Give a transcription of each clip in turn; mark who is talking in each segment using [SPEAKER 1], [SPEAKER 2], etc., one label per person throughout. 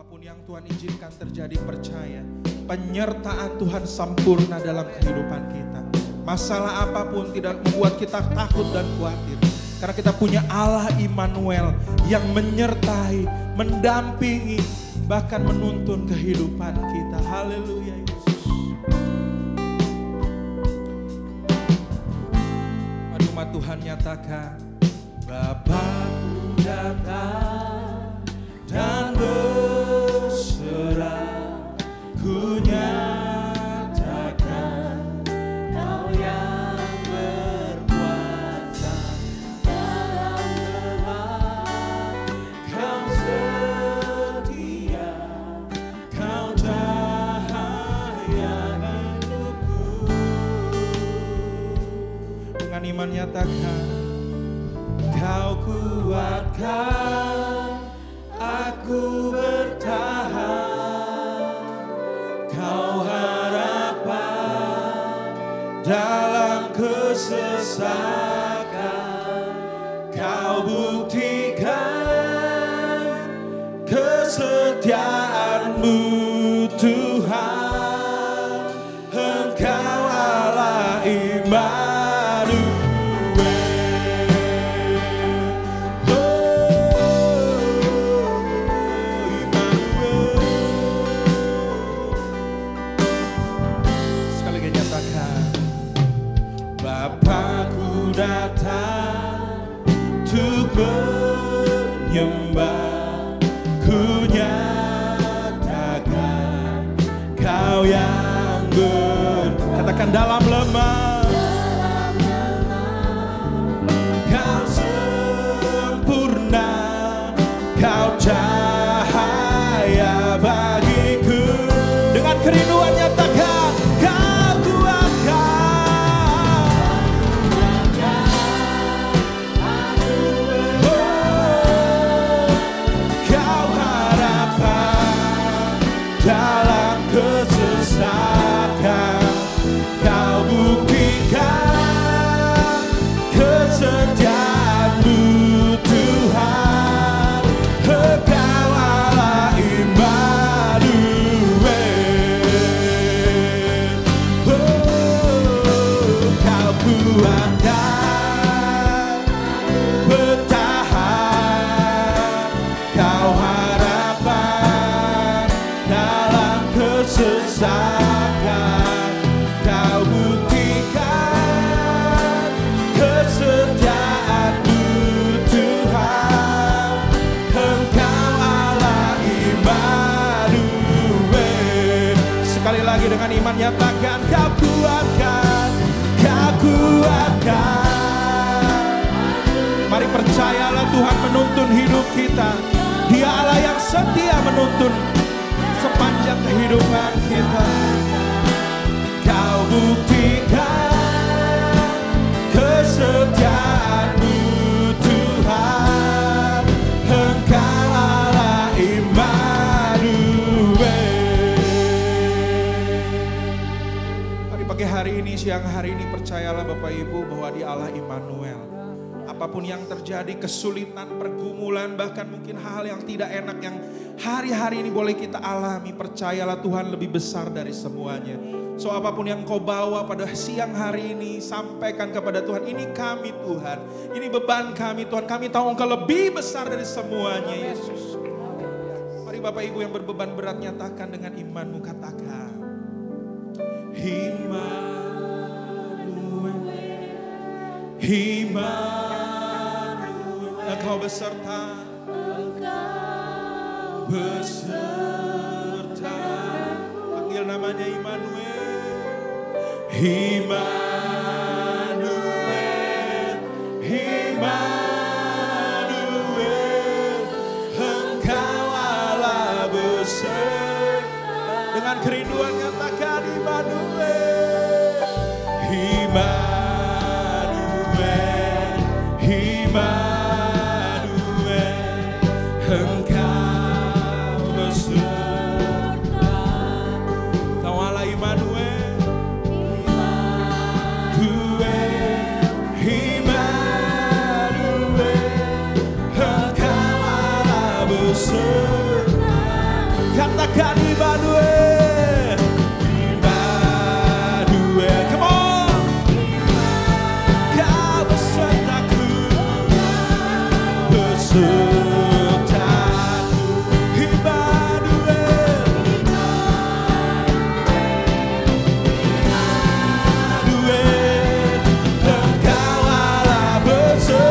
[SPEAKER 1] apapun yang Tuhan izinkan terjadi, percaya penyertaan Tuhan sempurna dalam kehidupan kita. Masalah apapun tidak membuat kita takut dan khawatir, karena kita punya Allah Immanuel yang menyertai, mendampingi, bahkan menuntun kehidupan kita. Haleluya Yesus. Mari umat Tuhan nyatakan, Bapakku datang dan berserah, ku nyatakan Kau yang berkuasa dalam gelap, Kau setia, Kau cahaya hidupku. Dengan iman nyatakan, Kau kuatkan aku bertahan, Kau harapan dalam kesesakan, Kau buktikan kesetiaan-Mu Tuhan, Engkau Allah Immanuel. Bapakku datang untuk menyembah, ku nyatakan Kau yang katakan dalam lemah, Kau sempurna, Kau cahaya bagiku. Dengan kerinduan nyatakan, Kau kuatkan dalam kesesakan, Kau buktikan kesetiaan-Mu Tuhan, Engkau Allah Immanuel. Kau kuatkan bertahan, Kau harapan dalam kesesakan, Kau buktikan kesetiaan-Mu Tuhan, Engkau Allah Immanuel. Sekali lagi dengan iman nyatakan, Kau kuatkan, Kau kuatkan. Mari percayalah Tuhan menuntun hidup kita. Dia Allah yang setia menuntun sepanjang kehidupan kita. Kau buktikan kesetiaan-Mu Tuhan, Engkau Allah Immanuel. Mari pagi hari ini, siang hari ini, percayalah Bapak Ibu bahwa Dia Allah Immanuel. Apapun yang terjadi, kesulitan, pergumulan, bahkan mungkin hal yang tidak enak yang hari-hari ini boleh kita alami, percayalah Tuhan lebih besar dari semuanya. So apapun yang kau bawa pada siang hari ini, sampaikan kepada Tuhan, ini kami Tuhan, ini beban kami Tuhan, kami tahu Engkau lebih besar dari semuanya Yesus. Mari Bapak Ibu yang berbeban berat nyatakan dengan imanmu, katakan, Immanuel, Immanuel, Engkau beserta, Engkau beserta. Panggil namanya Immanuel, Immanuel, Immanuel, Engkau Allah beserta. Dengan kerinduan nyatakan Immanuel, Immanuel, Immanuel, Engkau beserta. Kau Allah Immanuel, Immanuel, Engkau Allah beserta. Katakan Immanuel. Immanuel. Come on. Kau besertaku. Besertaku. Immanuel. Immanuel. Engkau Allah besertaku.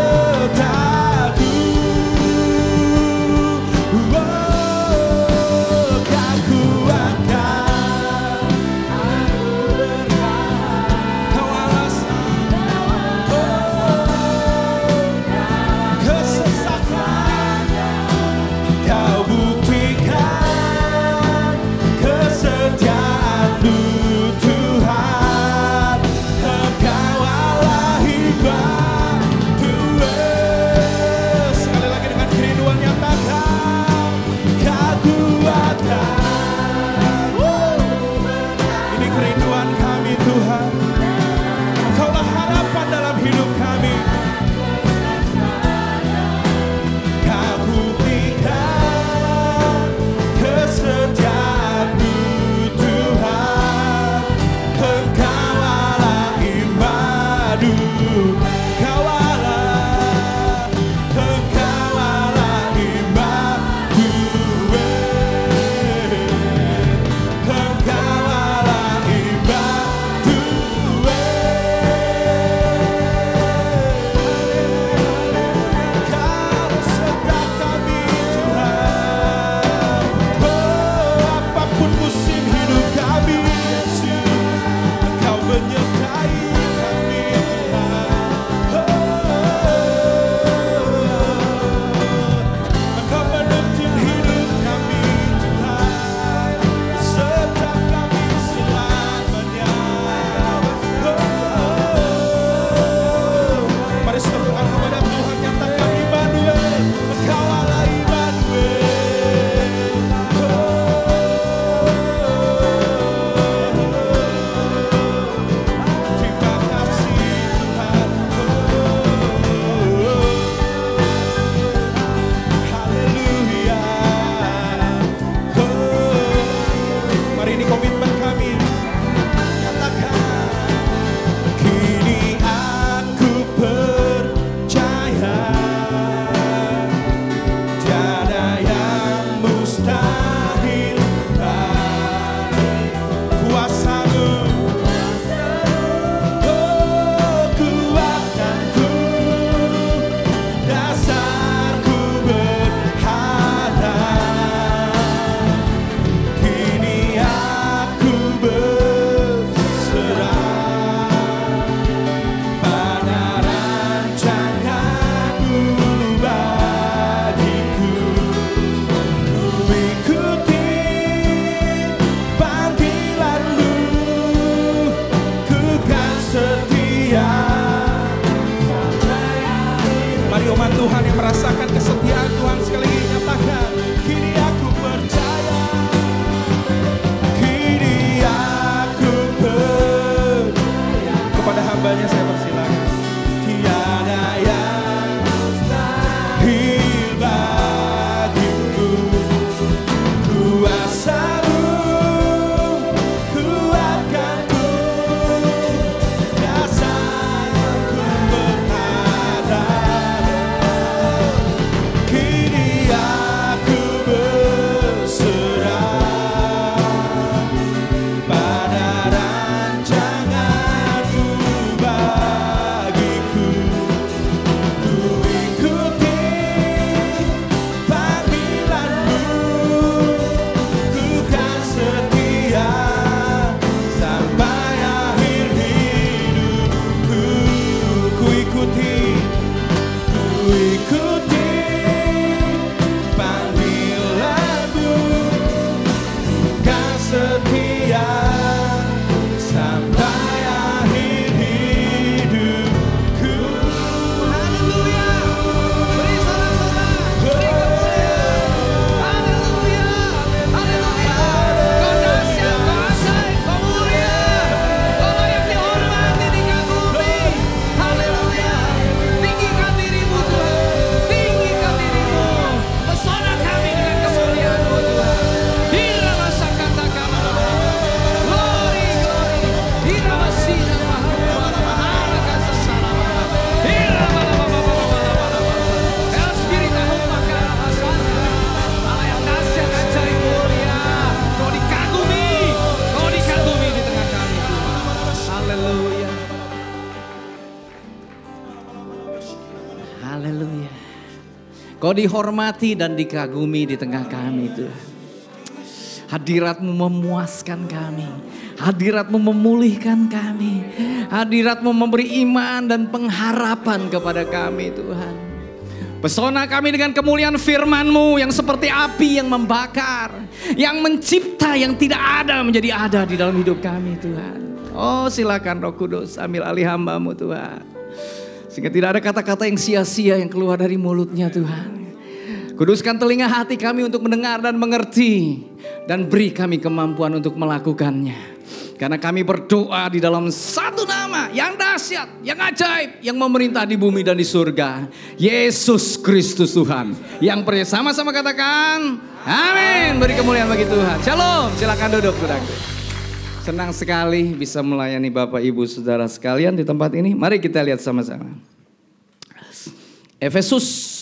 [SPEAKER 1] Tuhan yang merasakan kesetiaan Tuhan sekali lagi nyatakan, kini aku percaya, kini aku percaya. Kepada hambanya saya persilakan. Tiada yang mustahil bagiku, kuasa-Mu kuatkanku, dasarku berada.
[SPEAKER 2] Kau dihormati dan dikagumi di tengah kami Tuhan. Hadirat-Mu memuaskan kami. Hadirat-Mu memulihkan kami. Hadirat-Mu memberi iman dan pengharapan kepada kami Tuhan. Pesona kami dengan kemuliaan firman-Mu yang seperti api yang membakar. Yang mencipta yang tidak ada menjadi ada di dalam hidup kami Tuhan. Oh silakan Roh Kudus ambil alih hamba-Mu Tuhan. Sehingga tidak ada kata-kata yang sia-sia yang keluar dari mulutnya Tuhan. Kuduskan telinga hati kami untuk mendengar dan mengerti. Dan beri kami kemampuan untuk melakukannya. Karena kami berdoa di dalam satu nama yang dahsyat, yang ajaib, yang memerintah di bumi dan di surga. Yesus Kristus Tuhan. Yang percaya sama-sama katakan, amin. Beri kemuliaan bagi Tuhan. Shalom, silakan duduk saudaraku. Senang sekali bisa melayani Bapak Ibu Saudara sekalian di tempat ini. Mari kita lihat sama-sama. Efesus.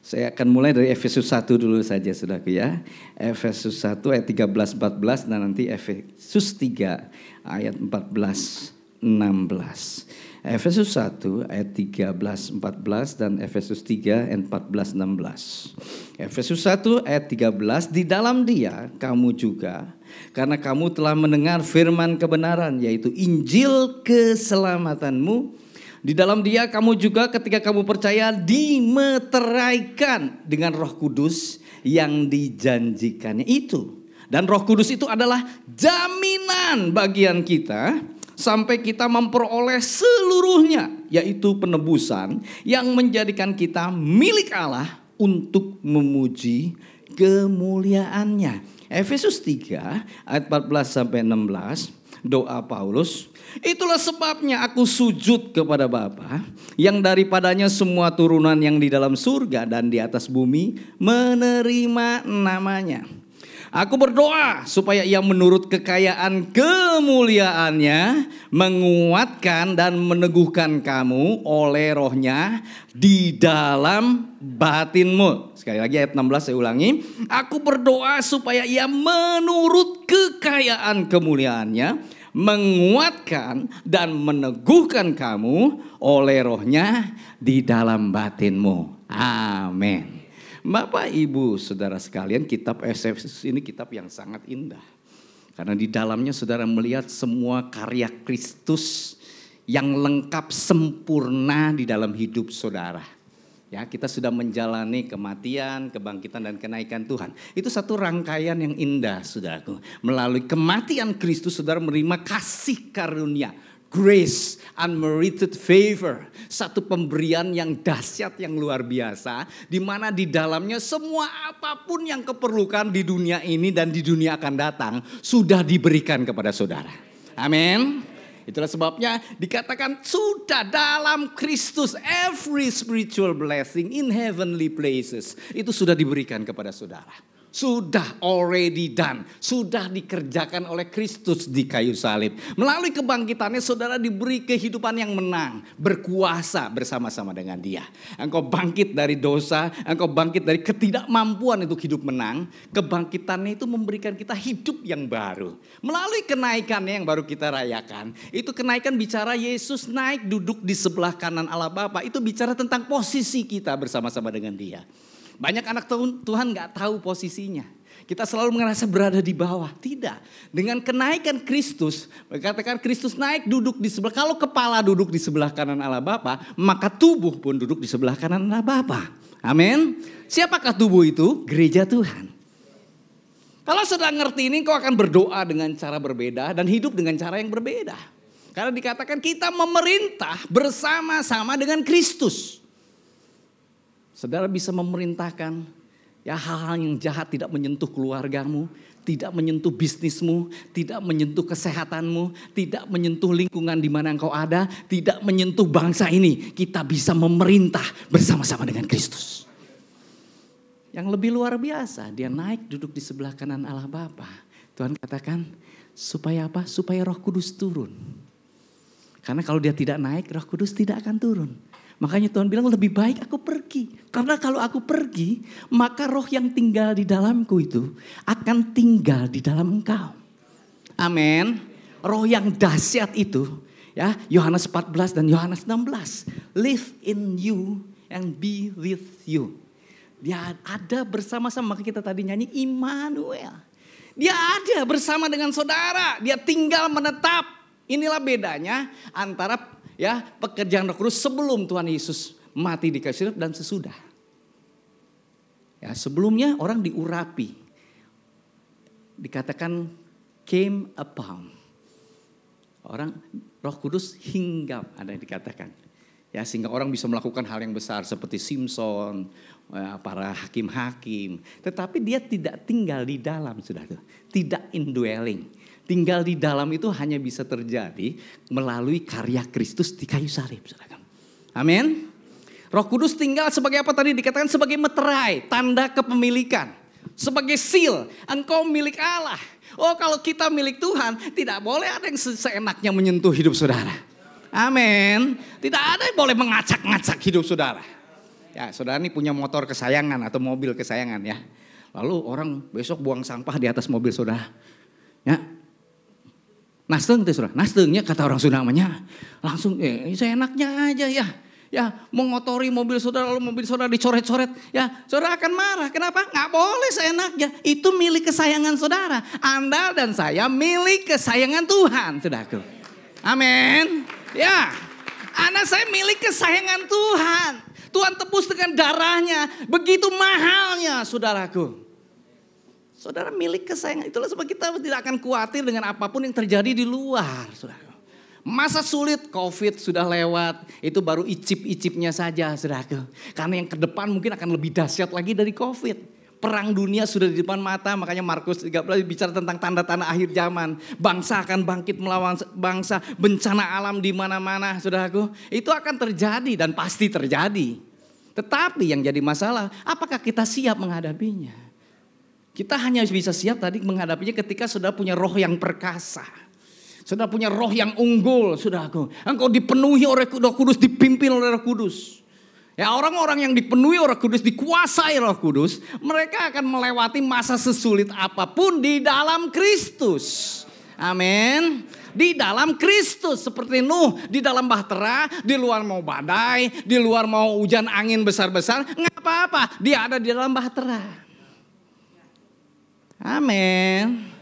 [SPEAKER 2] Saya akan mulai dari Efesus 1 dulu saja saudaraku ya. Efesus 1 ayat 13-14 dan nanti Efesus 3 ayat 14-16. Efesus 1 ayat 13-14 dan Efesus 3 ayat 14-16. Efesus 1 ayat 13, di dalam Dia kamu juga, karena kamu telah mendengar firman kebenaran yaitu Injil keselamatanmu. Di dalam Dia kamu juga ketika kamu percaya dimeteraikan dengan Roh Kudus yang dijanjikannya itu. Dan Roh Kudus itu adalah jaminan bagian kita sampai kita memperoleh seluruhnya, yaitu penebusan yang menjadikan kita milik Allah untuk memuji kemuliaannya. Efesus 3 ayat 14-16. Doa Paulus, itulah sebabnya aku sujud kepada Bapa yang daripadanya semua turunan yang di dalam surga dan di atas bumi menerima namanya. Aku berdoa supaya Ia menurut kekayaan kemuliaannya menguatkan dan meneguhkan kamu oleh Roh-Nya di dalam batinmu. Sekali lagi ayat 16 saya ulangi. Aku berdoa supaya Ia menurut kekayaan kemuliaannya menguatkan dan meneguhkan kamu oleh Roh-Nya di dalam batinmu. Amin. Bapak Ibu Saudara sekalian, kitab Efesus ini kitab yang sangat indah. Karena di dalamnya saudara melihat semua karya Kristus yang lengkap sempurna di dalam hidup saudara. Ya, kita sudah menjalani kematian, kebangkitan dan kenaikan Tuhan. Itu satu rangkaian yang indah saudaraku. Melalui kematian Kristus saudara menerima kasih karunia. Grace, unmerited favor. Satu pemberian yang dahsyat, yang luar biasa. Di mana di dalamnya semua apapun yang keperlukan di dunia ini dan di dunia akan datang. Sudah diberikan kepada saudara. Amin. Itulah sebabnya dikatakan sudah dalam Kristus. Every spiritual blessing in heavenly places. Itu sudah diberikan kepada saudara. Sudah already done. Sudah dikerjakan oleh Kristus di kayu salib. Melalui kebangkitannya saudara diberi kehidupan yang menang. Berkuasa bersama-sama dengan Dia. Engkau bangkit dari dosa. Engkau bangkit dari ketidakmampuan untuk hidup menang. Kebangkitannya itu memberikan kita hidup yang baru. Melalui kenaikannya yang baru kita rayakan. Itu kenaikan bicara Yesus naik duduk di sebelah kanan Allah Bapa. Itu bicara tentang posisi kita bersama-sama dengan Dia. Banyak anak Tuhan gak tahu posisinya. Kita selalu merasa berada di bawah. Tidak. Dengan kenaikan Kristus, katakan Kristus naik duduk di sebelah. Kalau kepala duduk di sebelah kanan Allah Bapa, maka tubuh pun duduk di sebelah kanan Allah Bapa. Amin. Siapakah tubuh itu? Gereja Tuhan. Kalau sudah ngerti ini, kau akan berdoa dengan cara berbeda dan hidup dengan cara yang berbeda. Karena dikatakan kita memerintah bersama-sama dengan Kristus. Saudara bisa memerintahkan ya hal-hal yang jahat tidak menyentuh keluargamu, tidak menyentuh bisnismu, tidak menyentuh kesehatanmu, tidak menyentuh lingkungan di mana engkau ada, tidak menyentuh bangsa ini. Kita bisa memerintah bersama-sama dengan Kristus. Yang lebih luar biasa, Dia naik duduk di sebelah kanan Allah Bapa. Tuhan katakan supaya apa? Supaya Roh Kudus turun. Karena kalau Dia tidak naik, Roh Kudus tidak akan turun. Makanya Tuhan bilang lebih baik aku pergi. Karena kalau aku pergi, maka roh yang tinggal di dalamku itu akan tinggal di dalam engkau. Amin. Roh yang dahsyat itu, ya, Yohanes 14 dan Yohanes 16. Live in you and be with you. Dia ada bersama-sama, maka kita tadi nyanyi Immanuel. Dia ada bersama dengan saudara, dia tinggal menetap. Inilah bedanya antara ya pekerjaan Roh Kudus sebelum Tuhan Yesus mati di kayu salib dan sesudah. Ya, sebelumnya orang diurapi. Dikatakan came upon. Orang Roh Kudus hinggap, ada yang dikatakan. Ya, sehingga orang bisa melakukan hal yang besar seperti Simpson, para hakim-hakim. Tetapi dia tidak tinggal di dalam, saudara. Tidak indwelling. Tinggal di dalam itu hanya bisa terjadi melalui karya Kristus di kayu salib, saudara. Amin. Roh Kudus tinggal sebagai apa tadi dikatakan? Sebagai meterai, tanda kepemilikan. Sebagai seal, engkau milik Allah. Oh, kalau kita milik Tuhan, tidak boleh ada yang seenaknya menyentuh hidup saudara. Amin. Tidak ada yang boleh mengacak-ngacak hidup saudara. Ya, saudara ini punya motor kesayangan atau mobil kesayangan ya. Lalu orang besok buang sampah di atas mobil saudara. Ya. Nasteng tuh saudara, nastengnya kata orang Sunda namanya. Langsung seenaknya aja ya. Ya, mengotori mobil saudara, lalu mobil saudara dicoret-coret. Ya, saudara akan marah. Kenapa? Nggak boleh seenaknya. Itu milik kesayangan saudara. Anda dan saya milik kesayangan Tuhan, saudaraku. Amin. Ya, anak saya milik kesayangan Tuhan. Tuhan tebus dengan darahnya. Begitu mahalnya, saudaraku. Saudara milik kesayangan. Itulah sebab kita tidak akan khawatir dengan apapun yang terjadi di luar, saudara. Masa sulit COVID sudah lewat, itu baru icip-icipnya saja, saudaraku. Karena yang ke depan mungkin akan lebih dahsyat lagi dari COVID. Perang dunia sudah di depan mata, makanya Markus 13 bicara tentang tanda-tanda akhir zaman. Bangsa akan bangkit melawan bangsa, bencana alam di mana-mana, saudaraku. Itu akan terjadi dan pasti terjadi. Tetapi yang jadi masalah, apakah kita siap menghadapinya? Kita hanya bisa siap tadi menghadapinya ketika sudah punya roh yang perkasa. Sudah punya roh yang unggul, saudaraku. Engkau dipenuhi oleh Roh Kudus, dipimpin oleh Roh Kudus. Ya, orang-orang yang dipenuhi oleh Roh Kudus, dikuasai Roh Kudus, mereka akan melewati masa sesulit apapun di dalam Kristus. Amin. Di dalam Kristus, seperti Nuh, di dalam bahtera, di luar mau badai, di luar mau hujan angin besar-besar, nggak apa-apa, dia ada di dalam bahtera. Amin.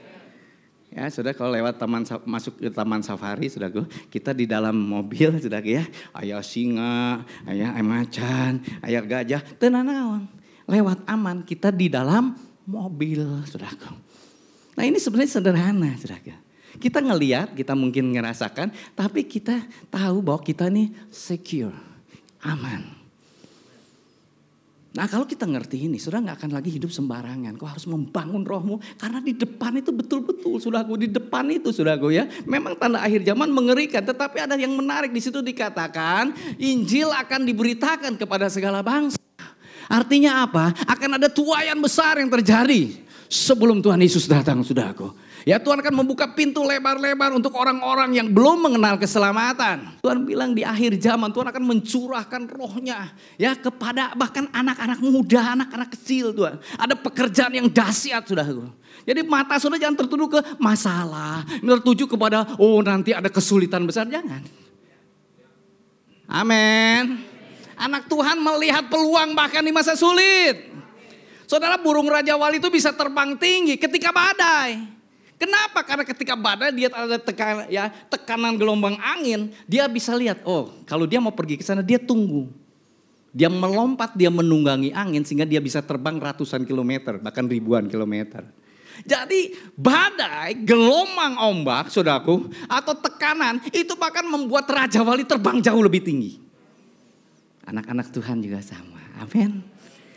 [SPEAKER 2] Ya, sudah kalau lewat masuk ke taman safari, saudaraku, kita di dalam mobil, saudaraku ya, ayah singa, ayah macan, ayah gajah, tenanawan, lewat aman, kita di dalam mobil, saudaraku. Nah, ini sebenarnya sederhana, saudaraku. Kita ngelihat, kita mungkin ngerasakan, tapi kita tahu bahwa kita ini secure, aman. Nah, kalau kita ngerti ini, saudara gak akan lagi hidup sembarangan. Kau harus membangun rohmu, karena di depan itu betul-betul, saudaraku, di depan itu, saudaraku ya. Memang tanda akhir zaman mengerikan, tetapi ada yang menarik di situ dikatakan, Injil akan diberitakan kepada segala bangsa. Artinya apa? Akan ada tuaian besar yang terjadi sebelum Tuhan Yesus datang, saudaraku. Ya, Tuhan akan membuka pintu lebar-lebar untuk orang-orang yang belum mengenal keselamatan. Tuhan bilang di akhir zaman Tuhan akan mencurahkan rohnya ya kepada bahkan anak-anak muda, anak-anak kecil, Tuhan. Ada pekerjaan yang dahsyat, saudaraku. Jadi mata saudara jangan tertuju ke masalah, tertuju kepada nanti ada kesulitan besar, jangan. Amin. Anak Tuhan melihat peluang bahkan di masa sulit. Saudara, burung Raja Wali itu bisa terbang tinggi ketika badai. Kenapa? Karena ketika badai dia ada tekanan gelombang angin, dia bisa lihat, kalau dia mau pergi ke sana dia tunggu. Dia melompat, dia menunggangi angin sehingga dia bisa terbang ratusan kilometer, bahkan ribuan kilometer. Jadi badai, gelombang ombak, saudaraku, atau tekanan itu bahkan membuat Raja Wali terbang jauh lebih tinggi. Anak-anak Tuhan juga sama, amin.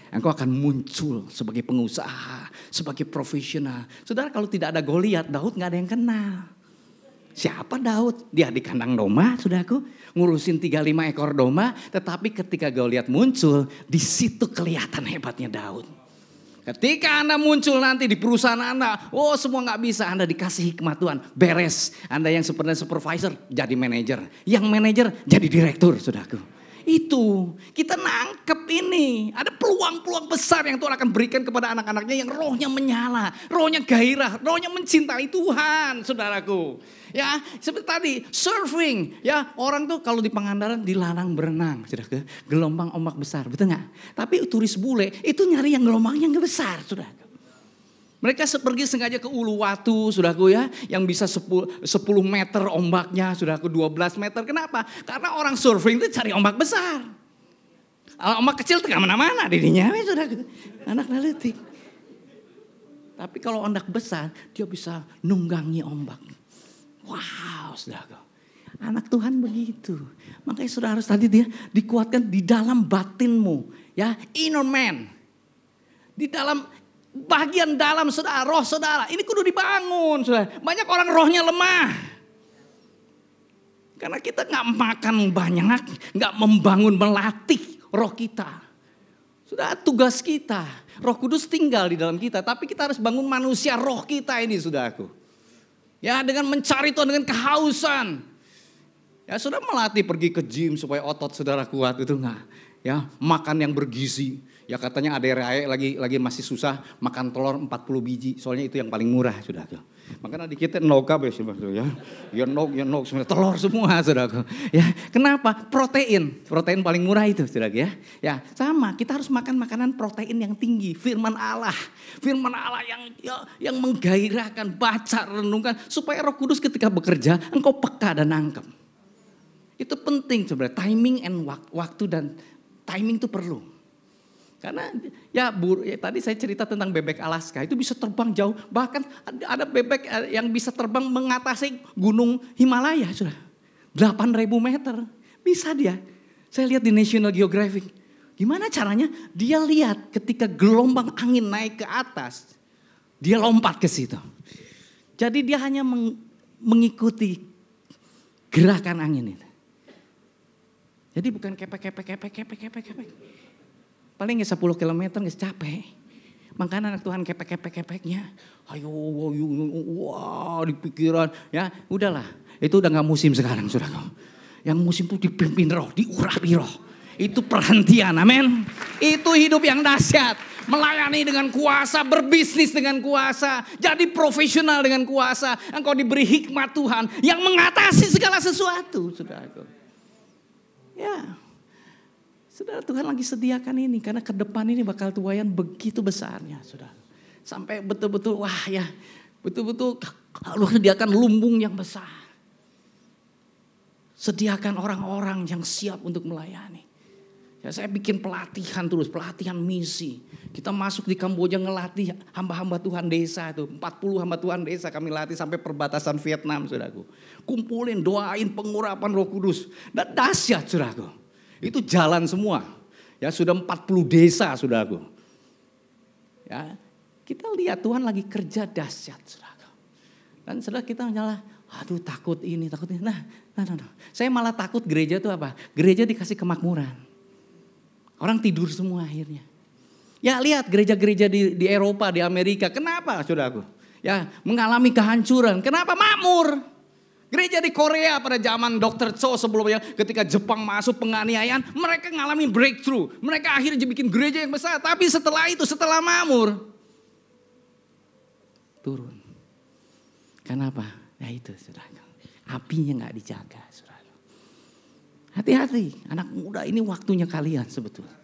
[SPEAKER 2] Engkau akan muncul sebagai pengusaha, sebagai profesional. Saudara, kalau tidak ada Goliat, Daud gak ada yang kenal. Siapa Daud? Dia di kandang domba, saudaraku, ngurusin 35 ekor domba. Tetapi ketika Goliat muncul, di situ kelihatan hebatnya Daud. Ketika Anda muncul nanti di perusahaan Anda, semua gak bisa, Anda dikasih hikmat Tuhan, beres. Anda yang sebenarnya supervisor jadi manajer, yang manajer jadi direktur, saudaraku. Itu kita nangkep ini. Ada peluang-peluang besar yang Tuhan akan berikan kepada anak-anaknya yang rohnya menyala, rohnya gairah, rohnya mencintai Tuhan, saudaraku. Ya, seperti tadi surfing, ya orang tuh kalau di Pangandaran dilarang berenang, sudah ke gelombang ombak besar, betul nggak? Tapi turis bule itu nyari yang gelombangnya nggak besar, sudah. Mereka pergi sengaja ke Uluwatu, saudaraku ya, yang bisa 10 meter ombaknya, saudaraku 12 meter. Kenapa? Karena orang surfing itu cari ombak besar. Ombak kecil tuh gak mana-mana dirinya, saudaraku. Anak naletik. Tapi kalau ombak besar, dia bisa nunggangi ombak. Wow, saudaraku. Anak Tuhan begitu. Makanya saudara harus tadi dia dikuatkan di dalam batinmu, ya, inner man. Di dalam bagian dalam saudara, roh saudara, ini kudu dibangun, saudara. Banyak orang rohnya lemah. Karena kita gak makan banyak, gak membangun, melatih roh kita. Sudah tugas kita, Roh Kudus tinggal di dalam kita, tapi kita harus bangun manusia roh kita ini, saudaraku. Ya, dengan mencari Tuhan, dengan kehausan. Ya, sudah melatih pergi ke gym supaya otot saudara kuat, itu enggak. Ya, makan yang bergizi. Ya katanya ada lagi masih susah makan telur 40 biji. Soalnya itu yang paling murah, saudaraku. Makanya di kita noga ya. Ya nog telur semua, saudaraku. Ya, kenapa? Protein paling murah itu, saudaraku ya. Ya, sama, kita harus makan makanan protein yang tinggi, firman Allah yang menggairahkan, baca, renungkan supaya Roh Kudus ketika bekerja engkau peka dan nangkep. Itu penting sebenarnya, timing and waktu dan timing itu perlu. Karena ya tadi saya cerita tentang bebek Alaska, itu bisa terbang jauh. Bahkan ada bebek yang bisa terbang mengatasi gunung Himalaya, sudah 8.000 meter. Bisa dia. Saya lihat di National Geographic. Gimana caranya? Dia lihat ketika gelombang angin naik ke atas, dia lompat ke situ. Jadi dia hanya mengikuti gerakan angin itu. Jadi bukan kepek. Paling 10 km gak capek. Makanya anak Tuhan kepeknya. Ayo, wah di pikiran. Ya udahlah, itu udah gak musim sekarang, saudara. Yang musim itu dipimpin roh, diurapi roh. Itu perhentian, amin. Itu hidup yang dahsyat. Melayani dengan kuasa, berbisnis dengan kuasa. Jadi profesional dengan kuasa. Engkau diberi hikmat Tuhan yang mengatasi segala sesuatu, saudara. Ya. Saudara, Tuhan lagi sediakan ini karena ke depan ini bakal tuayan begitu besarnya, saudara. Sampai betul-betul betul-betul lu sediakan lumbung yang besar. Sediakan orang-orang yang siap untuk melayani. Ya, saya bikin pelatihan terus, pelatihan misi. Kita masuk di Kamboja ngelatih hamba-hamba Tuhan desa itu. 40 hamba Tuhan desa kami latih sampai perbatasan Vietnam, saudaraku. Kumpulin, doain pengurapan Roh Kudus. Dan dahsyat, saudaraku. Itu jalan semua. Ya sudah 40 desa, saudaraku. Ya, kita lihat Tuhan lagi kerja dahsyat, saudaraku. Dan saudara kita nyala, aduh takut ini. Nah. Saya malah takut gereja itu apa? Gereja dikasih kemakmuran. Orang tidur semua akhirnya. Ya lihat gereja-gereja di Eropa, di Amerika. Kenapa, saudaraku? Ya mengalami kehancuran. Kenapa? Makmur. Gereja di Korea pada zaman Dr. Cho sebelumnya ketika Jepang masuk penganiayaan, mereka ngalamin breakthrough. Mereka akhirnya bikin gereja yang besar, tapi setelah itu, setelah makmur, turun. Kenapa? Ya itu, saudara. Apinya gak dijaga, saudara. Hati-hati, anak muda ini waktunya kalian sebetulnya.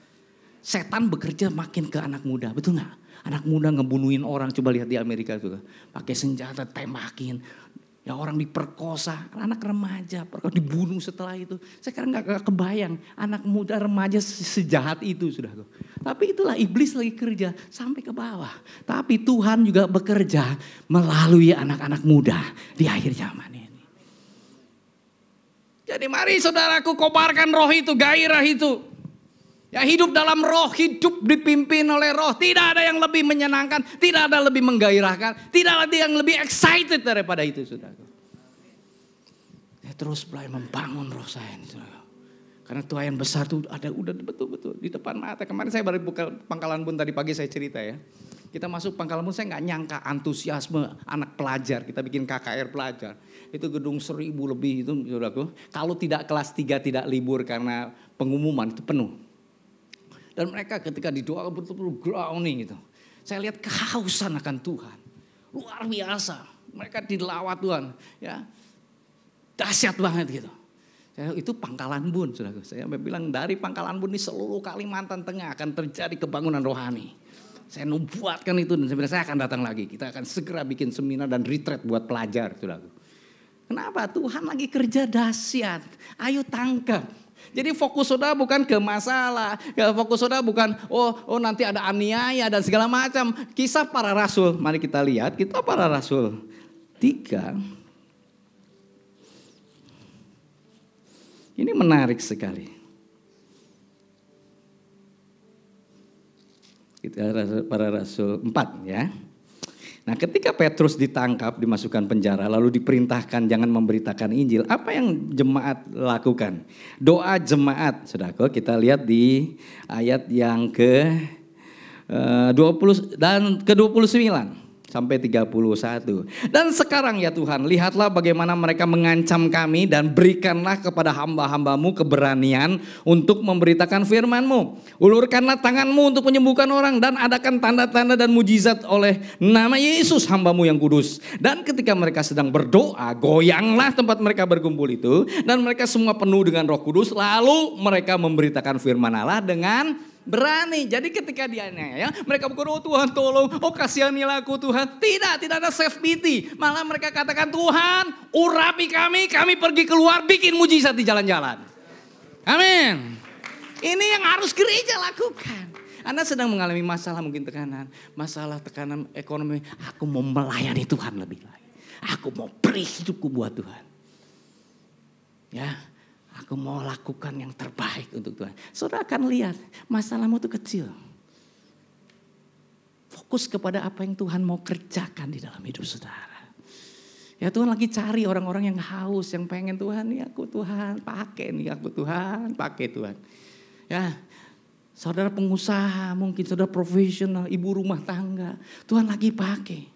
[SPEAKER 2] Setan bekerja makin ke anak muda, betul gak? Anak muda ngebunuhin orang, coba lihat di Amerika juga. Pakai senjata, tembakin. Ya orang diperkosa, anak remaja dibunuh setelah itu. Sekarang gak kebayang anak muda remaja sejahat itu, saudara. Tapi itulah iblis lagi kerja sampai ke bawah. Tapi Tuhan juga bekerja melalui anak-anak muda di akhir zaman ini. Jadi mari saudaraku kobarkan roh itu, gairah itu. Ya hidup dalam roh, hidup dipimpin oleh roh. Tidak ada yang lebih menyenangkan, tidak ada lebih menggairahkan, tidak ada yang lebih excited daripada itu, saudara. Ya terus mulai membangun roh saya ini, saudara. Karena tuayan besar itu ada udah betul-betul di depan mata. Kemarin saya baru buka Pangkalan Bun tadi pagi saya cerita ya. Kita masuk Pangkalan Bun, saya nggak nyangka antusiasme anak pelajar. Kita bikin KKR pelajar. Itu gedung 1000 lebih itu, saudaraku. Kalau tidak kelas 3 tidak libur karena pengumuman itu penuh. Dan mereka ketika didoa betul-betul grounding gitu. Saya lihat kehausan akan Tuhan. Luar biasa. Mereka dilawat Tuhan. Ya, dahsyat banget gitu. Itu Pangkalan Bun, saudaraku. Saya bilang dari Pangkalan Bun di seluruh Kalimantan Tengah akan terjadi kebangunan rohani. Saya nubuatkan itu dan sebenarnya saya akan datang lagi. Kita akan segera bikin seminar dan retreat buat pelajar, saudaraku. Kenapa? Tuhan lagi kerja dahsyat. Ayo tangkap. Jadi fokus saudara bukan ke masalah. Fokus saudara bukan oh nanti ada aniaya dan segala macam. Kisah para rasul. Mari kita lihat. Kita para rasul 3. Ini menarik sekali. Kita para rasul 4 ya. Nah ketika Petrus ditangkap, dimasukkan penjara, lalu diperintahkan jangan memberitakan Injil. Apa yang jemaat lakukan? Doa jemaat, saudaraku, kita lihat di ayat yang ke 20 dan ke 29 sampai 31. Dan sekarang ya Tuhan, lihatlah bagaimana mereka mengancam kami dan berikanlah kepada hamba-hambamu keberanian untuk memberitakan firman-Mu. Ulurkanlah tangan-Mu untuk menyembuhkan orang dan adakan tanda-tanda dan mujizat oleh nama Yesus hamba-Mu yang kudus. Dan ketika mereka sedang berdoa, goyanglah tempat mereka berkumpul itu dan mereka semua penuh dengan Roh Kudus. Lalu mereka memberitakan firman Allah dengan berani. Jadi ketika dia ya, mereka bukan oh Tuhan tolong, oh kasihanilah aku Tuhan. Tidak ada self pity. Malah mereka katakan Tuhan urapi kami pergi keluar bikin mujizat di jalan-jalan. Amin. Ini yang harus gereja lakukan. Anda sedang mengalami masalah mungkin tekanan ekonomi. Aku mau melayani Tuhan lebih lagi. Aku mau beri hidupku buat Tuhan. Ya. Aku mau lakukan yang terbaik untuk Tuhan. Saudara akan lihat masalahmu itu kecil. Fokus kepada apa yang Tuhan mau kerjakan di dalam hidup saudara. Ya Tuhan lagi cari orang-orang yang haus, yang pengen Tuhan nih aku Tuhan pakai nih aku Tuhan pakai Tuhan. Ya saudara pengusaha mungkin saudara profesional, ibu rumah tangga. Tuhan lagi pakai.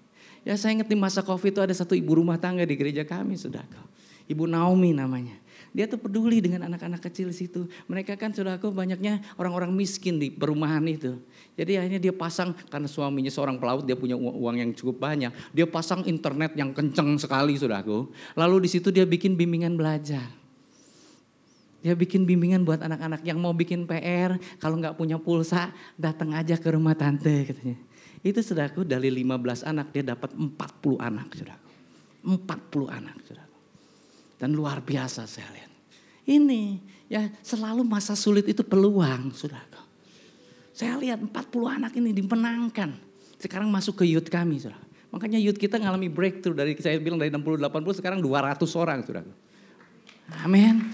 [SPEAKER 2] Ya saya ingat di masa Covid itu ada satu ibu rumah tangga di gereja kami saudara. Ibu Naomi namanya. Dia tuh peduli dengan anak-anak kecil situ. Mereka kan saudaraku banyaknya orang-orang miskin di perumahan itu. Jadi akhirnya dia pasang, karena suaminya seorang pelaut, dia punya uang yang cukup banyak. Dia pasang internet yang kenceng sekali saudaraku. Lalu di situ dia bikin bimbingan belajar. Dia bikin bimbingan buat anak-anak yang mau bikin PR. Kalau gak punya pulsa datang aja ke rumah tante katanya. Itu saudaraku dari 15 anak dia dapat 40 anak saudaraku. 40 anak saudaraku. Dan luar biasa saya lihat. Ini ya selalu masa sulit itu peluang saudara. Saya lihat 40 anak ini dimenangkan. Sekarang masuk ke youth kami saudara. Makanya youth kita ngalami breakthrough dari saya bilang dari 60-80 sekarang 200 orang saudara. Amin.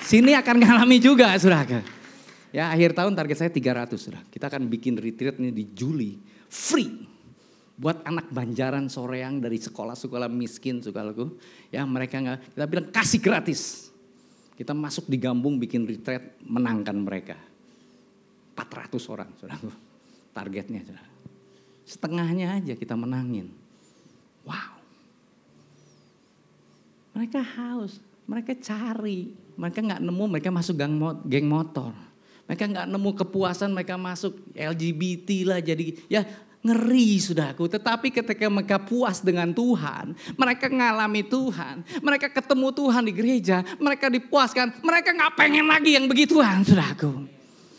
[SPEAKER 2] Sini akan ngalami juga saudara. Ya akhir tahun target saya 300 saudara. Kita akan bikin retreat ini di Juli. Free. Buat anak Banjaran Soreang dari sekolah-sekolah miskin saudaraku. Ya mereka kita bilang kasih gratis. Kita masuk di Gambung bikin retreat menangkan mereka. 400 orang saudaraku. Targetnya saudara. Setengahnya aja kita menangin. Wow. Mereka haus. Mereka cari. Mereka gak nemu mereka masuk geng motor. Mereka gak nemu kepuasan mereka masuk LGBT lah jadi ya. Ngeri saudaraku, tetapi ketika mereka puas dengan Tuhan, mereka ngalami Tuhan, mereka ketemu Tuhan di gereja, mereka dipuaskan, mereka gak pengen lagi yang begituan saudaraku.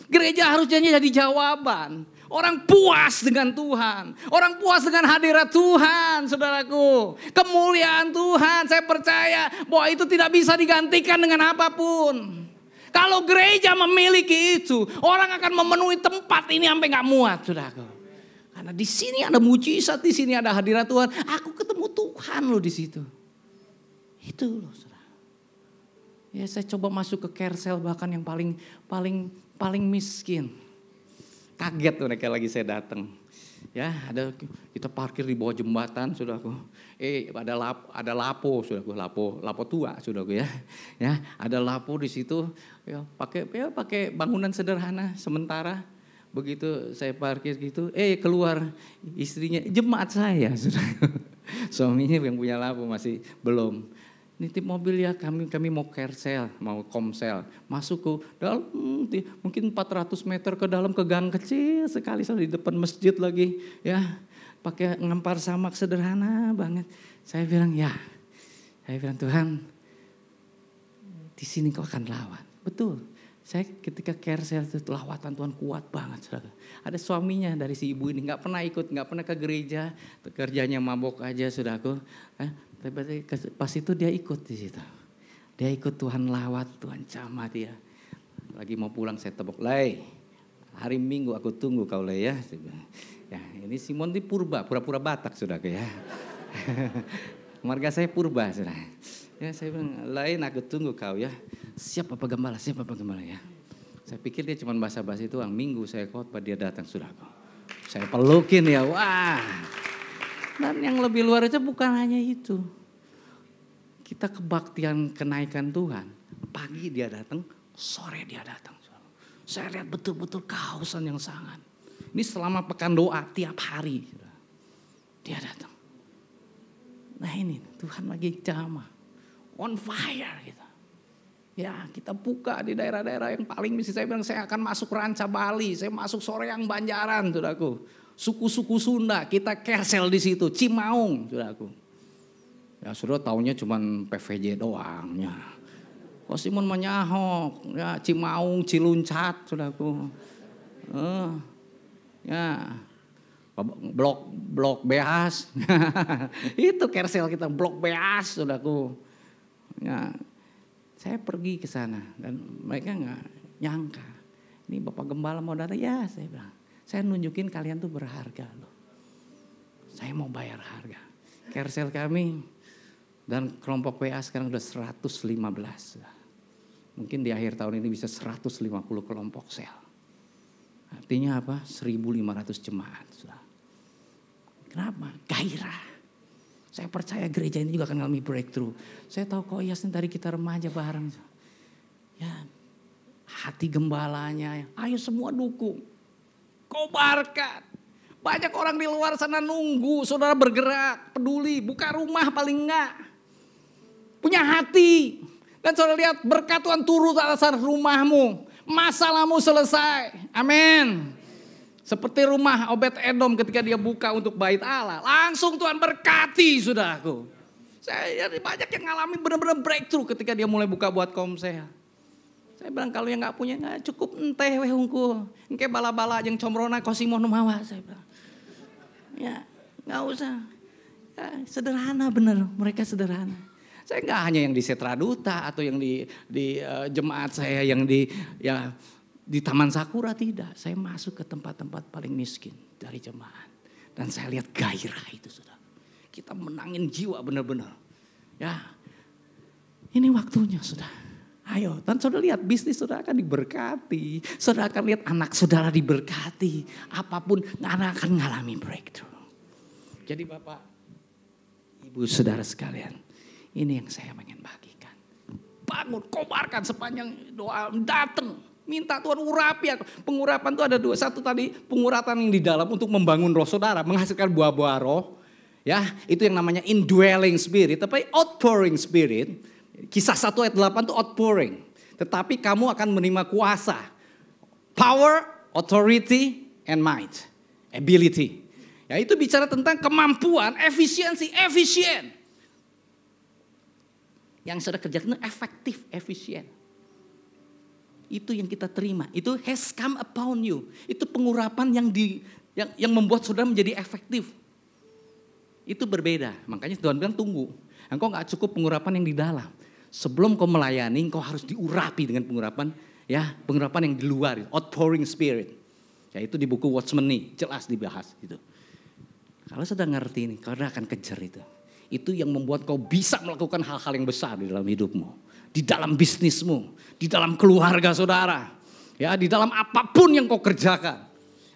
[SPEAKER 2] Gereja harusnya jadi jawaban, orang puas dengan Tuhan, orang puas dengan hadirat Tuhan saudaraku. Kemuliaan Tuhan, saya percaya bahwa itu tidak bisa digantikan dengan apapun. Kalau gereja memiliki itu, orang akan memenuhi tempat ini sampai gak muat saudaraku. Karena di sini ada mujizat, di sini ada hadirat Tuhan. Aku ketemu Tuhan loh di situ. Itu loh, saudara. Ya saya coba masuk ke Kersel bahkan yang paling miskin. Kaget tuh mereka lagi saya datang. Ya ada kita parkir di bawah jembatan, saudaraku. Ada lapo, saudaraku, lapo tua, saudaraku ya. Ya ada lapo di situ. Ya pakai bangunan sederhana sementara. Begitu saya parkir gitu, keluar istrinya, jemaat saya. Suaminya yang punya lampu masih belum. Nitip mobil ya, kami mau kersel, mau komsel. Masuk ke dalam, mungkin 400 meter ke dalam, ke gang kecil sekali, di depan masjid lagi. Ya, pakai ngempar samak sederhana banget. Saya bilang Tuhan, di sini kau akan lawan. Betul. Saya ketika kersel itu lawatan Tuhan kuat banget. Saudara. Ada suaminya dari si ibu ini, nggak pernah ikut, nggak pernah ke gereja, kerjanya mabok aja, saudaraku. Pas itu dia ikut di situ. Dia ikut Tuhan lawat, Tuhan jamah dia. Lagi mau pulang saya tepuk, Lay, hari Minggu aku tunggu kau Lay ya. Ya ini Simon di purba, pura-pura Batak saudaraku ya. Marga saya purba saudara. Ya saya bilang, Lain aku tunggu kau ya. Siap apa gembala ya. Saya pikir dia cuma basa-basi doang. Minggu saya khotbah dia datang saudaraku. Saya pelukin ya, wah. Dan yang lebih luar itu bukan hanya itu. Kita kebaktian kenaikan Tuhan. Pagi dia datang, sore dia datang. Saya lihat betul-betul kehausan yang sangat. Ini selama pekan doa tiap hari. Dia datang. Nah ini Tuhan lagi jamah. On fire gitu. Ya kita buka di daerah-daerah yang paling misi. Saya bilang saya akan masuk Ranca Bali. Saya masuk Soreang Banjaran saudaraku. Suku-suku Sunda kita kersel di situ. Cimaung saudaraku. Ya saudara taunya cuman PVJ doang. Ya. Kok Simon menyahok. Ya Cimaung, Ciluncat saudaraku. Ya. Blok Beas. Itu kersel kita blok Beas saudaraku. Ya, saya pergi ke sana dan mereka nggak nyangka. Ini Bapak Gembala mau datang, ya saya bilang. Saya nunjukin kalian tuh berharga loh. Saya mau bayar harga. Kersel kami dan kelompok PA sekarang udah 115. Mungkin di akhir tahun ini bisa 150 kelompok sel. Artinya apa? 1.500 jemaat. Kenapa? Gairah. Saya percaya gereja ini juga akan mengalami breakthrough. Saya tahu kok Yasin dari kita remaja bareng. Ya, hati gembalanya, ayo semua dukung. Kobarkan. Banyak orang di luar sana nunggu, saudara bergerak, peduli, buka rumah paling enggak. Punya hati. Dan saudara lihat berkat Tuhan turun atas rumahmu. Masalahmu selesai. Amin. Seperti rumah Obed Edom ketika dia buka untuk bait Allah. Langsung Tuhan berkati saudaraku. Saya banyak yang ngalami benar-benar breakthrough ketika dia mulai buka buat komsel. Saya bilang kalau yang gak punya gak cukup enteh weh hungku. Engke bala-bala yang comrona kosimon mawa. Saya bilang. Ya gak usah. Ya, sederhana bener, mereka sederhana. Saya gak hanya yang di Setra Duta atau yang di jemaat saya yang di Taman Sakura tidak, saya masuk ke tempat-tempat paling miskin dari jemaat. Dan saya lihat gairah itu sudah. Kita menangin jiwa benar-benar. Ya, ini waktunya sudah. Ayo, dan saudara lihat bisnis saudara akan diberkati. Saudara akan lihat anak saudara diberkati. Apapun, anak akan mengalami breakthrough. Jadi Bapak, Ibu saudara sekalian, ini yang saya ingin bagikan. Bangun, kobarkan sepanjang doa, datang. Minta Tuhan urapi. Pengurapan itu ada dua. Satu tadi pengurapan yang di dalam untuk membangun roh saudara. Menghasilkan buah-buah roh. Ya, itu yang namanya indwelling spirit. Tapi outpouring spirit. Kisah 1 ayat 8 itu outpouring. Tetapi kamu akan menerima kuasa. Power, authority, and might. Ability. Ya itu bicara tentang kemampuan, efisiensi, efisien. Yang sudah kerjakan itu efektif, efisien. Itu yang kita terima. Itu has come upon you. Itu pengurapan yang membuat saudara menjadi efektif. Itu berbeda. Makanya Tuhan bilang tunggu. Engkau gak cukup pengurapan yang di dalam. Sebelum kau melayani, engkau harus diurapi dengan pengurapan. Ya, pengurapan yang di luar. Outpouring spirit. Ya itu di buku Watchman nih. Jelas dibahas gitu. Kalau sudah ngerti ini, kau akan kejar itu. Itu yang membuat kau bisa melakukan hal-hal yang besar di dalam hidupmu. Di dalam bisnismu, di dalam keluarga saudara. Ya, di dalam apapun yang kau kerjakan.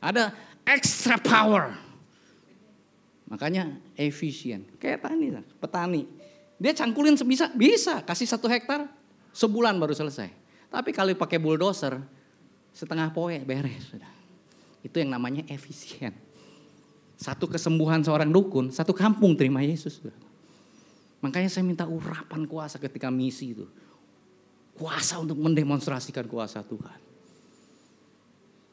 [SPEAKER 2] Ada extra power. Makanya efisien. Kayak petani. Dia cangkulin bisa kasih 1 hektar sebulan baru selesai. Tapi kalau pakai bulldozer setengah poe beres sudah. Itu yang namanya efisien. Satu kesembuhan seorang dukun, satu kampung terima Yesus. Makanya saya minta urapan kuasa ketika misi itu. Kuasa untuk mendemonstrasikan kuasa Tuhan.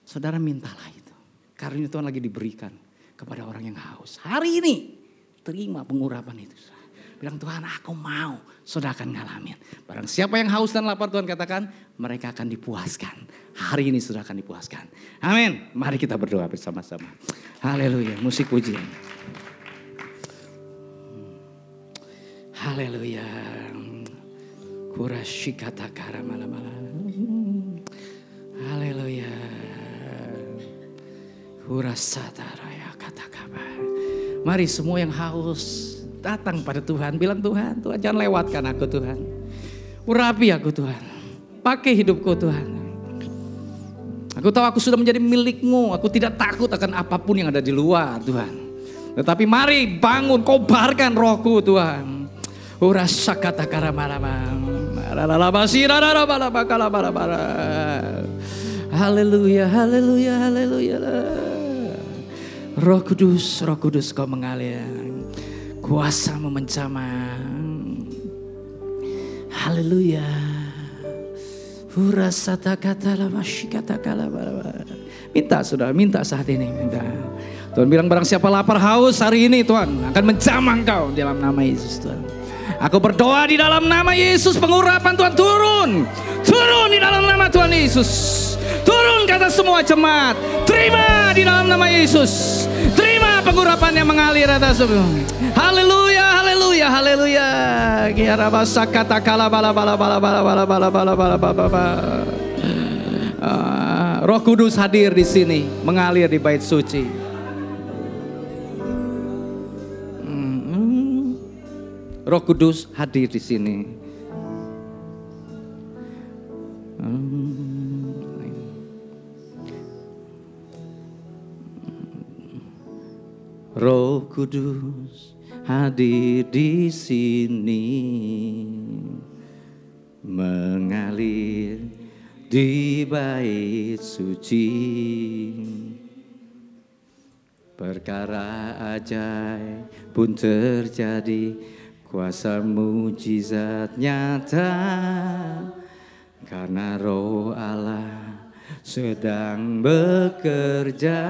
[SPEAKER 2] Saudara mintalah itu. Karunia Tuhan lagi diberikan kepada orang yang haus. Hari ini terima pengurapan itu. Bilang Tuhan aku mau, saudara akan ngalamin. Barang siapa yang haus dan lapar Tuhan katakan, mereka akan dipuaskan. Hari ini saudara akan dipuaskan. Amin. Mari kita berdoa bersama-sama. Haleluya, musik pujian. Haleluya. Kurashikata karamala-mala. Haleluya. Kurasatara kata kabar. Mari semua yang haus datang pada Tuhan. Bilang Tuhan jangan lewatkan aku Tuhan. Urapi aku Tuhan. Pakai hidupku Tuhan. Aku tahu aku sudah menjadi milik-Mu. Aku tidak takut akan apapun yang ada di luar Tuhan. Tetapi mari bangun, kobarkan rohku Tuhan. Urasakata karamaraman. Haleluya, haleluya, haleluya. Roh Kudus kau mengalir. Kuasa-Mu menjamah. Haleluya. Minta saudara, minta saat ini, minta. Tuhan bilang barang siapa lapar haus hari ini Tuhan akan menjamah engkau dalam nama Yesus Tuhan. Aku berdoa di dalam nama Yesus pengurapan Tuhan turun. Turun di dalam nama Tuhan Yesus. Turun kata semua jemaat. Terima di dalam nama Yesus. Terima pengurapan yang mengalir atas semua. Haleluya, haleluya, haleluya. Kiarabasa kata kala bala bala bala bala bala bala bala bala bala. Roh Kudus hadir di sini, mengalir di bait suci. Roh Kudus hadir di sini. Roh Kudus hadir di sini, mengalir di bait suci. Perkara ajaib pun terjadi, kuasa mujizat nyata, karena Roh Allah sedang bekerja.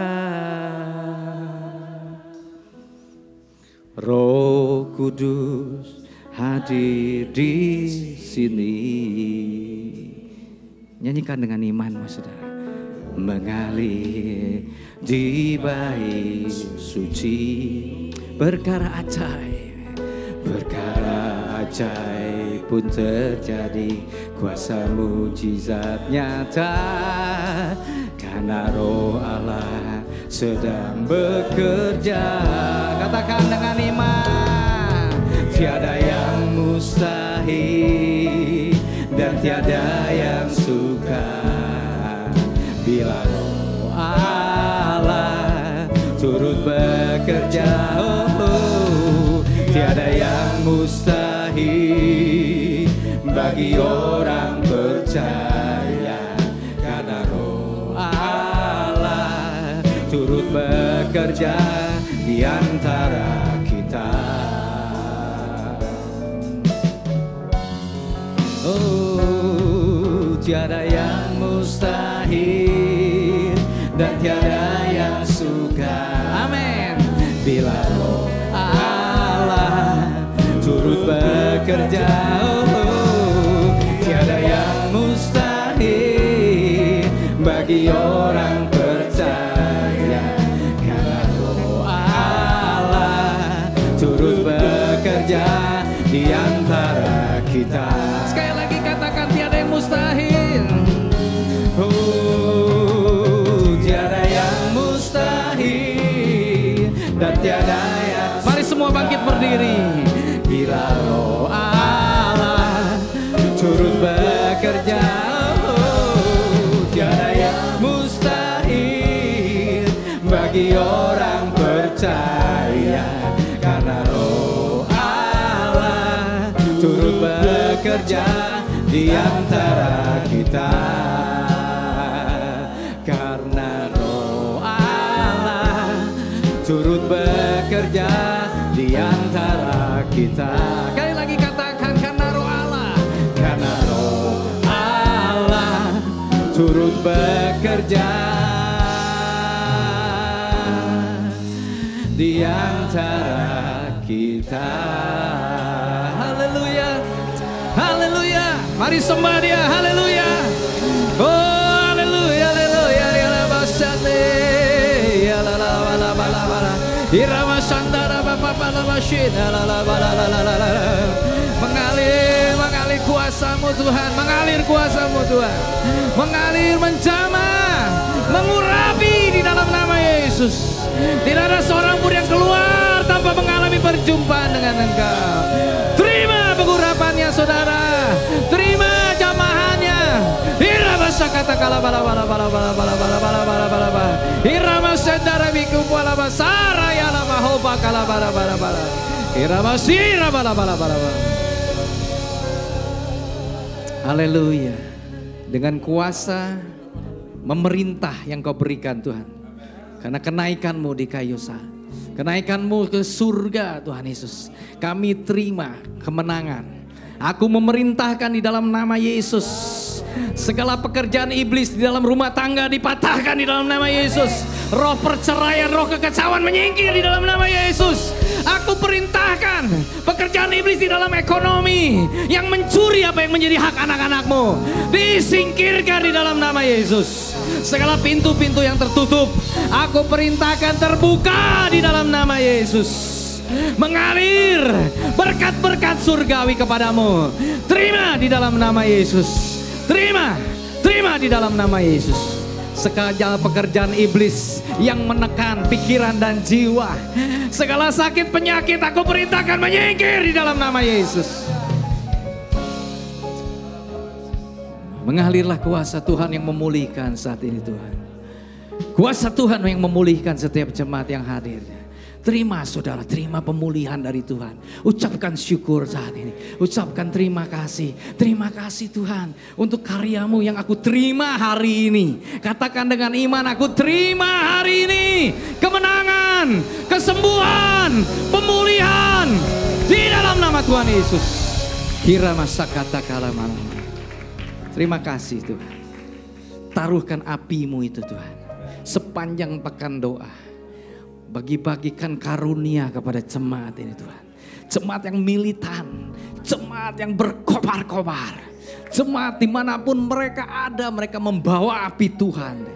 [SPEAKER 2] Roh Kudus hadir di sini. Nyanyikan dengan iman, saudara. Mengalir di bait suci, perkara ajaib pun terjadi, kuasa mujizat nyata, karena Roh Allah sedang bekerja. Katakan dengan iman, tiada yang mustahil dan tiada yang sukar, bila Roh Allah turut bekerja. Tiada yang mustahil bagi orang percaya, karena Roh Allah turut bekerja di antara kita. Oh, tiada yang mustahil dan tiada yang sukar. Amin. Bila Roh Allah turut bekerja, oh, tiada yang mustahil bagi orang percaya, karena Roh Allah turut bekerja di antara kita. Sekali lagi katakan, tiada yang mustahil. Oh, tiada yang mustahil dan tiada yang. Mari semua bangkit berdiri. Bila Roh Allah turut bekerja, oh, tiada yang mustahil bagi orang percaya, karena Roh Allah turut bekerja di antara kita, karena Roh Allah kita. Kali lagi katakan, karena roh Allah. Karena roh Allah turut bekerja di antara kita. Haleluya, haleluya. Mari sembah Dia, haleluya. Oh, haleluya, haleluya. Irama sandara bapa bala masyina la la bala la la la la. Mengalir kuasa-Mu Tuhan, mengalir kuasa-Mu Tuhan. Mengalir, menjamah, mengurapi di dalam nama Yesus. Tidak ada seorang pun yang keluar tanpa mengalami perjumpaan dengan Engkau. Terima pengurapannya saudara, terima jamahannya. Irama sakata kala bala bala bala bala bala bala bala bala bala bala. Irama sendara biku bala basara ya la mahoba kala bala bala bala. Irama sira bala bala bala bala. Haleluya. Dengan kuasa memerintah yang Kau berikan Tuhan. Karena kenaikan-Mu di kayu salib, kenaikan-Mu ke surga Tuhan Yesus, kami terima kemenangan. Aku memerintahkan di dalam nama Yesus, segala pekerjaan iblis di dalam rumah tangga dipatahkan di dalam nama Yesus. Roh perceraian, roh kekacauan menyingkir di dalam nama Yesus. Aku perintahkan pekerjaan iblis di dalam ekonomi yang mencuri apa yang menjadi hak anak-anak-Mu disingkirkan di dalam nama Yesus. Segala pintu-pintu yang tertutup aku perintahkan terbuka di dalam nama Yesus. Mengalir berkat-berkat surgawi kepadamu. Terima di dalam nama Yesus. Terima di dalam nama Yesus. Segala pekerjaan iblis yang menekan pikiran dan jiwa, segala sakit penyakit aku perintahkan menyingkir di dalam nama Yesus. Mengalirlah kuasa Tuhan yang memulihkan saat ini Tuhan. Kuasa Tuhan yang memulihkan setiap jemaat yang hadir. Terima saudara, terima pemulihan dari Tuhan. Ucapkan syukur saat ini. Ucapkan terima kasih. Terima kasih Tuhan untuk karya-Mu yang aku terima hari ini. Katakan dengan iman, aku terima hari ini kemenangan, kesembuhan, pemulihan di dalam nama Tuhan Yesus. Kira masa kata kala malam. Terima kasih Tuhan. Taruhkan api-Mu itu Tuhan. Sepanjang pekan doa. Bagi-bagikan karunia kepada jemaat ini Tuhan. Jemaat yang militan, jemaat yang berkobar-kobar, jemaat dimanapun mereka ada, mereka membawa api Tuhan.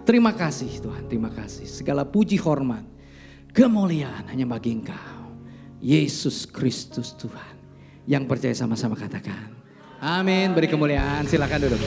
[SPEAKER 2] Terima kasih Tuhan, terima kasih. Segala puji hormat, kemuliaan hanya bagi Engkau, Yesus Kristus Tuhan. Yang percaya sama-sama katakan amin. Beri kemuliaan, silakan duduk.